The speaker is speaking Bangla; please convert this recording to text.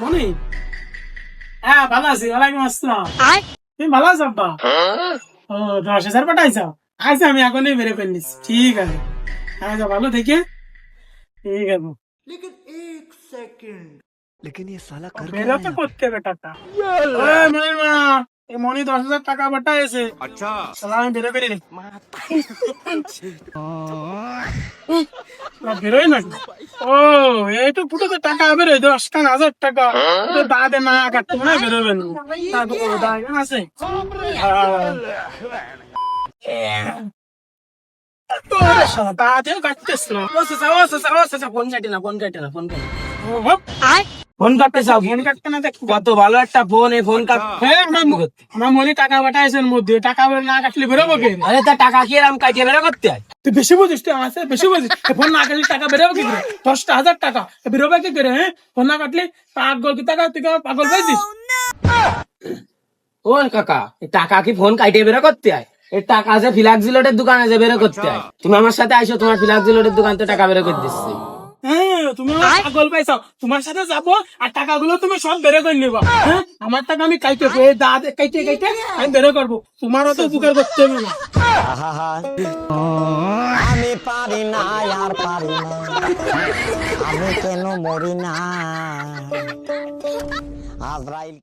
মনি, হ্যাঁ ভালো আছি। ওয়ালাইকুম আসসালাম। তুমি ভালো আছো আব্বা? ও 10,000 পাঠাইছো? আচ্ছা আমি এখনই বেড়ে ফেললিস। ঠিক আছে, আচ্ছা ভালো থেকে। ঠিক আছে, लेकिन ये साला कर क्या বেরো रहा है তো यहाँ पे? করতে হবে টাকা। মনির মা, এই মনি 10,000 টাকা পাঠাইছে। আচ্ছা চলো আমি বেরো করে নি। বেরোই না। ও এইটু ফুটো তো টাকা বেরোয় 10,000 টাকা। তো দাদে না কাটতে না বেরোবেন। দাদু দাদা আছে। দাদেও কাটতেছিল। ফোন কাটতে চাও? ফোন কাটতে না দেখ কত ভালো একটা ফোন, এই ফোন কাট। হ্যাঁ আমার মনে টাকা পাঠাইছেন মধ্যে টাকা না কাটলে বেরোবো কে? আরে তা টাকা কি এরম কাটিয়ে বেরো করতে হয়? তুই বেশি বুঝিস, তুই আমার সাথে বেশি বুঝিস। ফোন না কাটলে টাকা বেরোবে কি করে? 10,000 টাকা বেরোবে কি করে? হ্যাঁ ফোন না কাটলে পাগল কি টাকা, তুই কি আমার পাগল পাইছিস? ও কাকা, এই টাকা কি ফোন কাটিয়ে বেরো করতে হয়? এই টাকা আছে ফিলাক্সিলোটের দোকানে যে বেরো করতে হয়। তুমি আমার সাথে আইসো, তোমার ফিলাক্সিলোটের দোকান তো টাকা বেরো করে দিচ্ছি। হ্যাঁ তুমি আমার পাগল পাইছো। তোমার সাথে যাবো আর টাকাগুলো তুমি সব বেরো করে নিবা। হ্যাঁ আমার টাকা আমি কাইটে দাঁত কাইটে কাইটে আমি বেরো করবো। তোমারও তো উপকার করতে হবে না। আমি পারি না আর পারি না, আমি কেন মরি না আজরাইল।